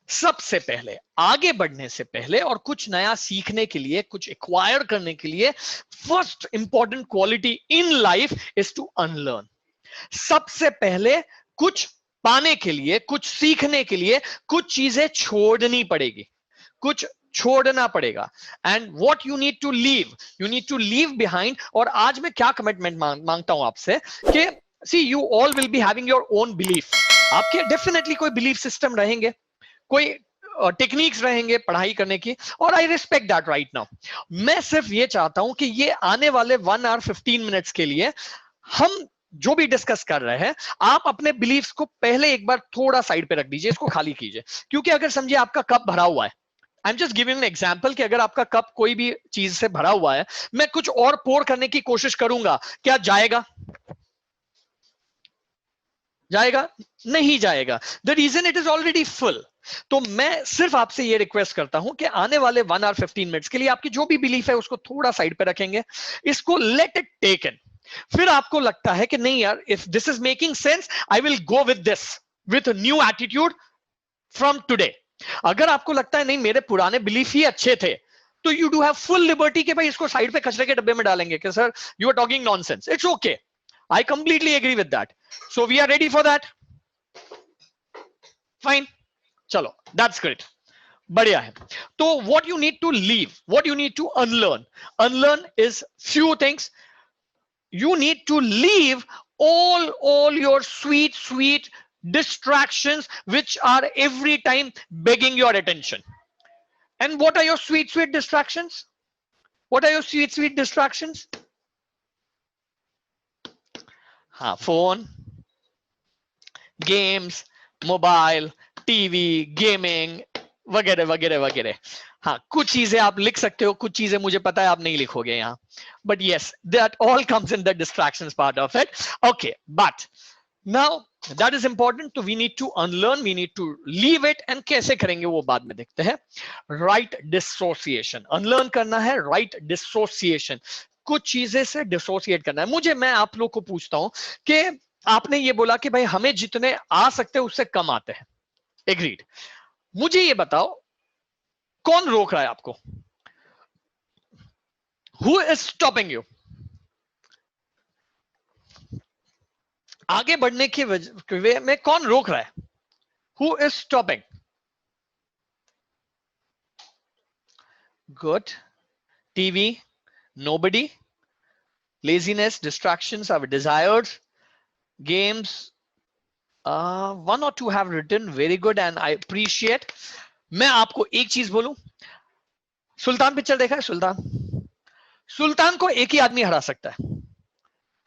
सबसे पहले आगे बढ़ने से पहले और कुछ नया सीखने के लिए, कुछ एक्वायर करने के लिए, first important quality in life is to unlearn. सबसे पहले कुछ पाने के लिए, कुछ सीखने के लिए कुछ चीजें छोड़नी पड़ेगी, कुछ छोड़ना पड़ेगा। And what you need to leave behind. और आज मैं क्या कमिटमेंट मांगता हूं आपसे कि see you all will be having your own belief. आपके डेफिनेटली कोई बिलीफ सिस्टम रहेंगे, कोई टेक्निक्स रहेंगे पढ़ाई करने की, और I respect that right now. मैं सिर्फ ये चाहता हूं कि ये आने वाले 1 आवर 15 मिनट्स के लिए हम जो भी डिस्कस कर रहे हैं, आप अपने बिलीफ्स को पहले एक बार थोड़ा साइड पे रख दीजिए, इसको खाली कीजिए। क्योंकि अगर समझिए आपका कप भरा हुआ है, I am just giving an example कि अगर आपका कप कोई भी चीज से भरा हुआ है, मैं कुछ और पोर करने की कोशिश करूंगा, क्या जाएगा? जाएगा? नहीं जाएगा। The reason it is already full. तो मैं सिर्फ आपसे ये रिक्वेस्ट करता हूं कि आने वाले 1 आवर 15 मिनट्स के लिए आपकी जो भी बिलीफ है उसको थोड़ा साइड पे रखेंगे, इसको लेट इट टेक इन। फिर आपको लगता है कि नहीं यार, if this is making sense, I will go with this with new attitude from today. अगर आपको लगता है नहीं मेरे पुराने बिलीफ ही अच्छे थे, तो you do have full liberty कि भाई इसको साइड पे कचरे के डब्बे में डालेंगे कि sir you are talking nonsense. It's okay, I completely agree with that. So we are ready for that. Fine. Chalo, that's great. बढ़िया है। तो what you need to leave, what you need to unlearn is few things. You need to leave all your sweet distractions which are every time begging your attention. And what are your sweet distractions? What are your sweet distractions? हाँ, phone, games, mobile, TV, gaming वगैरह वगैरह वगैरह। हाँ, कुछ चीजें आप लिख सकते हो, कुछ चीजें मुझे पता है आप नहीं लिखोगे यहाँ, but yes, that all comes in the distractions part of it. Okay, but now that is important, तो we need to unlearn, we need to leave it. And कैसे करेंगे वो बाद में देखते हैं। राइट डिसोसिएशन, अनलर्न करना है राइट डिसोसिएशन, कुछ चीजें से डिसोसिएट करना है। मैं आप लोग को पूछता हूं कि आपने ये बोला कि भाई हमें जितने आ सकते हैं उससे कम आते हैं, एग्रीड। मुझे ये बताओ कौन रोक रहा है आपको? Who is stopping you? आगे बढ़ने की वे में कौन रोक रहा है? Who is stopping? Good. TV? Nobody. Laziness, distractions, our desires, games, one or two have written very good and I appreciate. मैं आपको एक चीज बोलूं, सुल्तान पिक्चर देखा है? सुल्तान को एक ही आदमी हरा सकता है,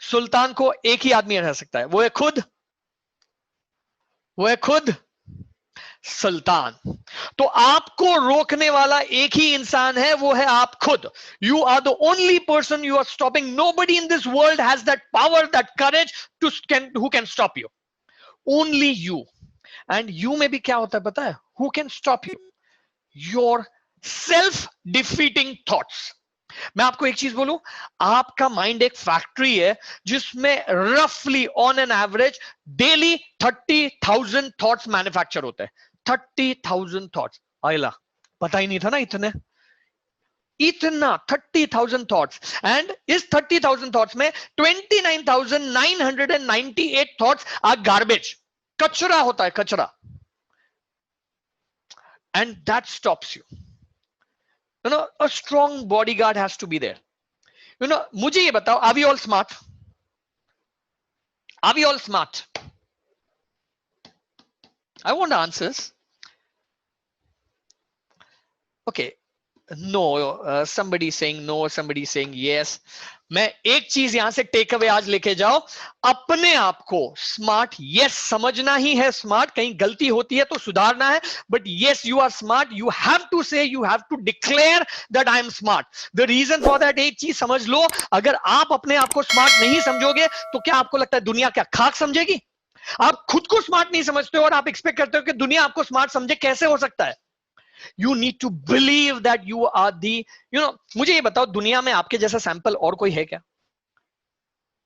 सुल्तान को एक ही आदमी हरा सकता है, वो है खुद सुल्तान। तो आपको रोकने वाला एक ही इंसान है, वो है आप खुद। You are the only person you are stopping. Nobody in this world has that power, that courage to who can stop you, only you. And you में भी क्या होता है पता है? Who can stop you? Your self defeating thoughts. मैं आपको एक चीज बोलूं, आपका माइंड एक फैक्ट्री है जिसमें रफली on an average daily 30,000 thoughts manufacture होते हैं। 30,000 थॉट्स। आइला, पता ही नहीं था ना इतना 30,000 थॉट्स। एंड इस 30,000 थॉट्स में 29,998 थॉट्स आर गार्बेज, कचरा होता है, कचरा। And that stops you. You know, a strong bodyguard has to be there. You know, मुझे ये बताओ, are we all smart? Are we all smart? I want answers. Okay. No, somebody saying no, somebody saying yes. मैं एक चीज यहां से take away आज लेके जाओ, अपने आप को स्मार्ट यस समझना ही है। स्मार्ट, कहीं गलती होती है तो सुधारना है, but yes you are smart. You have to say, you have to declare that I am smart. The reason for that, एक चीज समझ लो, अगर आप अपने आप को स्मार्ट नहीं समझोगे तो क्या आपको लगता है दुनिया क्या खाक समझेगी? आप खुद को स्मार्ट नहीं समझते हो और आप एक्सपेक्ट करते हो कि दुनिया आपको स्मार्ट समझे, कैसे हो सकता है? You need to believe that you are the, you know, मुझे ये बताओ, दुनिया में आपके जैसा सैंपल और कोई है क्या?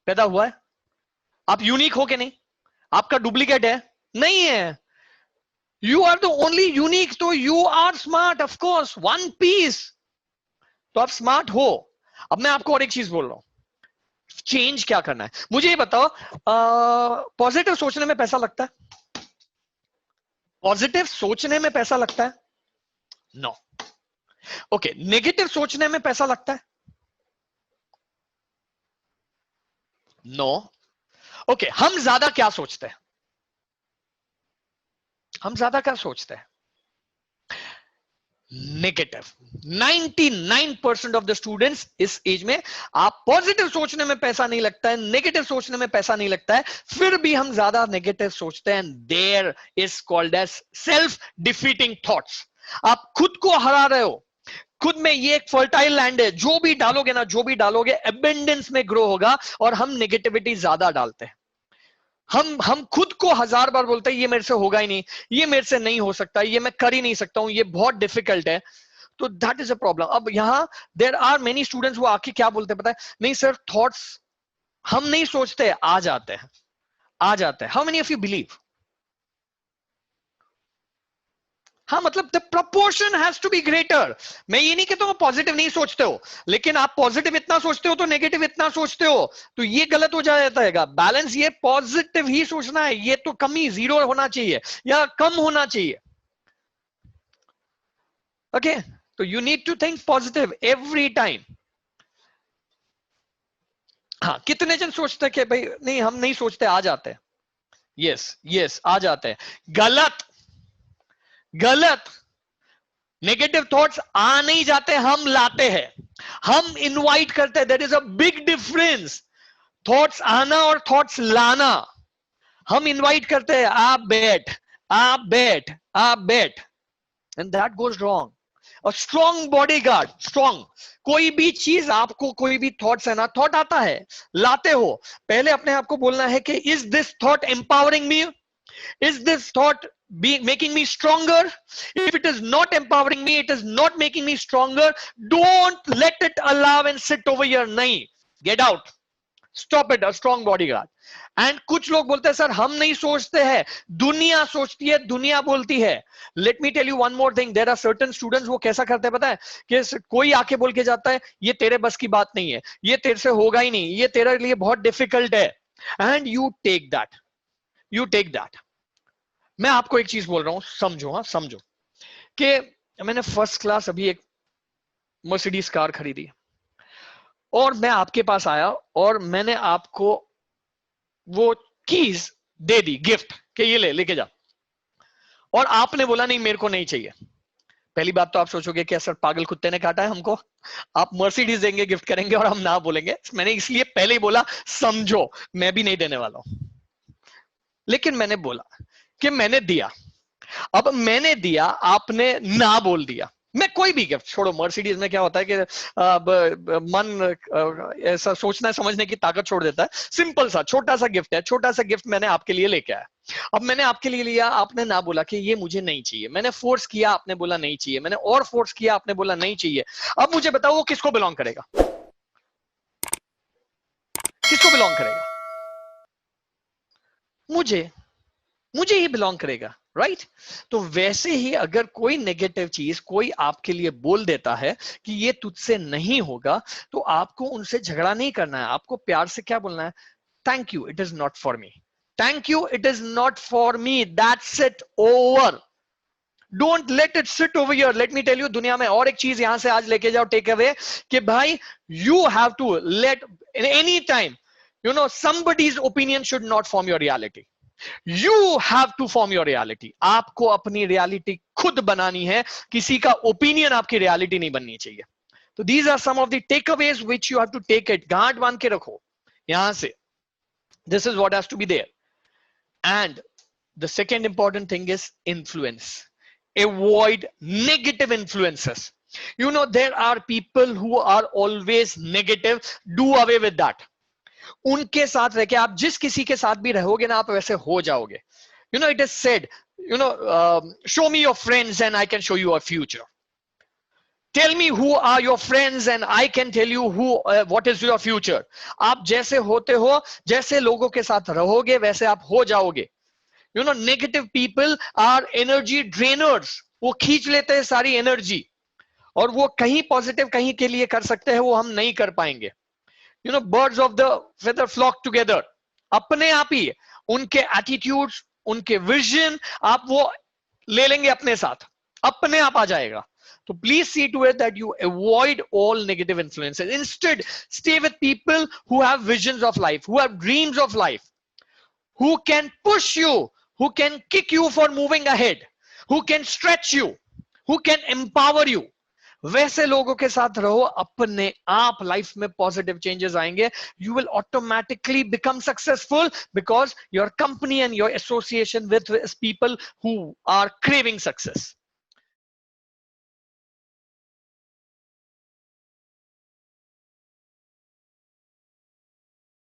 पैदा हुआ है? आप यूनिक हो कि नहीं? आपका डुप्लीकेट है? नहीं है। You are the only unique, तो you are smart of course, one piece, तो आप स्मार्ट हो। अब मैं आपको और एक चीज बोल रहा हूं, चेंज क्या करना है मुझे ये बताओ। पॉजिटिव सोचने में पैसा लगता है? पॉजिटिव सोचने में पैसा लगता है? नो। ओके, नेगेटिव सोचने में पैसा लगता है? नो। ओके, हम ज्यादा क्या सोचते हैं? हम ज्यादा क्या सोचते हैं? नेगेटिव। 99% ऑफ द स्टूडेंट्स इस एज में, आप पॉजिटिव सोचने में पैसा नहीं लगता है, नेगेटिव सोचने में पैसा नहीं लगता है, फिर भी हम ज्यादा नेगेटिव सोचते हैं। There is called as self defeating thoughts. आप खुद को हरा रहे हो। खुद में ये एक फर्टाइल लैंड है, जो भी डालोगे ना, जो भी डालोगे एबंडेंस में ग्रो होगा, और हम नेगेटिविटी ज्यादा डालते हैं। हम खुद को 1000 बार बोलते हैं ये मेरे से होगा ही नहीं, ये मेरे से नहीं हो सकता, ये मैं कर ही नहीं सकता हूं, ये बहुत डिफिकल्ट है। तो दैट इज अ प्रॉब्लम। अब यहां देयर आर मेनी स्टूडेंट्स, वो आके क्या बोलते हैं पता है? नहीं सर, थॉट्स हम नहीं सोचते, आ जाते हैं, आ जाते हैं। How many of you believe? हाँ, मतलब the proportion has to be greater. मैं ये नहीं कहता हूं पॉजिटिव नहीं सोचते हो, लेकिन आप पॉजिटिव इतना सोचते हो तो नेगेटिव इतना सोचते हो, तो ये गलत हो जाता है। बैलेंस ये पॉजिटिव ही सोचना है, ये तो कमी जीरो होना चाहिए या कम होना चाहिए। ओके, तो you need to think positive every time. हाँ, कितने जन सोचते हैं कि भाई नहीं हम नहीं सोचते, आ जाते हैं? यस यस, आ जाते हैं। गलत, गलत। नेगेटिव थॉट्स आ नहीं जाते, हम लाते हैं, हम इनवाइट करते हैं। There is a big difference, thoughts आना और थॉट्स लाना। हम इनवाइट करते हैं, आप बैठ, आप बैठ, आप बैठ, and that goes wrong. A strong bodyguard, strong, कोई भी चीज आपको, कोई भी थॉट्स है ना, थॉट आता है, लाते हो, पहले अपने आप को बोलना है कि is this thought empowering me? Is this thought making me stronger? If it is not empowering me, it is not making me stronger, don't let it allow and sit over here. nahi, get out, stop it. A strong bodyguard. And कुछ लोग बोलते हैं sir हम नहीं सोचते हैं, दुनिया सोचती है, दुनिया बोलती है। Let me tell you one more thing. There are certain students, वो कैसा करते हैं पता है? कि कोई आके बोल के जाता है ये तेरे बस की बात नहीं है, ये तेरे से होगा ही नहीं, ये तेरे लिए बहुत डिफिकल्ट है, and you take that, you take that. मैं आपको एक चीज बोल रहा हूं, समझो, हाँ समझो, कि मैंने फर्स्ट क्लास अभी एक मर्सिडीज कार खरीदी, और मैं आपके पास आया और मैंने आपको वो कीज दे दी गिफ्ट कि ये लेके जा, और आपने बोला नहीं मेरे को नहीं चाहिए। पहली बात तो आप सोचोगे कि सर पागल कुत्ते ने काटा है हमको, आप मर्सिडीज देंगे, गिफ्ट करेंगे और हम ना बोलेंगे। मैंने इसलिए पहले ही बोला समझो मैं भी नहीं देने वाला हूं, लेकिन मैंने बोला कि मैंने दिया, अब मैंने दिया, आपने ना बोल दिया। मैं कोई भी गिफ्ट छोड़ो, मर्सिडीज में क्या होता है कि मन ऐसा सोचना समझने की ताकत छोड़ देता है। सिंपल सा छोटा सा गिफ्ट है, छोटा सा गिफ्ट मैंने आपके लिए लेके आया। अब मैंने आपके लिए लिया, आपने ना बोला कि ये मुझे नहीं चाहिए, मैंने फोर्स किया, आपने बोला नहीं चाहिए, मैंने और फोर्स किया, आपने बोला नहीं चाहिए। अब मुझे बताओ वो किसको बिलोंग करेगा? किसको बिलोंग करेगा? मुझे, मुझे ही बिलोंग करेगा, राइट? तो वैसे ही अगर कोई नेगेटिव चीज कोई आपके लिए बोल देता है कि ये तुझसे नहीं होगा, तो आपको उनसे झगड़ा नहीं करना है, आपको प्यार से क्या बोलना है? Thank you, it is not for me, thank you, it is not for me, that's it, over. Don't let it sit over here. Let me tell you, दुनिया में और एक चीज यहां से आज लेके जाओ, टेक अवे, कि भाई you have to let any time, you know, somebody's opinion should not form your reality. You have to form your reality. आपको अपनी reality खुद बनानी है, किसी का opinion आपकी reality नहीं बननी चाहिए। तो these are some of the takeaways which you have to take it. गांठ बांध के रखो यहां से, this is what has to be there. And the second important thing is influence. Avoid negative influences. You know, there are people who are always negative. Do away with that. उनके साथ रह के, आप जिस किसी के साथ भी रहोगे ना, आप वैसे हो जाओगे। You know, it is said, you know, show me your friends and I can show you a future. Tell me who are your friends and I can tell you what is your future. आप जैसे होते हो, जैसे लोगों के साथ रहोगे, वैसे आप हो जाओगे। You know negative people are energy drainers, वो खींच लेते हैं सारी एनर्जी, और वो कहीं पॉजिटिव कहीं के लिए कर सकते हैं, वो हम नहीं कर पाएंगे। You know birds of the feather flock together, अपने आप ही उनके एटीट्यूड्स, उनके विजन आप वो ले लेंगे अपने साथ, अपने आप आ जाएगा। तो please see to it that you avoid all negative influences. Instead, stay with people who have visions of life, who have dreams of life, who can push you, who can kick you for moving ahead, who can stretch you, who can empower you. वैसे लोगों के साथ रहो, अपने आप life में positive changes आएंगे। You will automatically become successful because your company and your association with people who are craving success.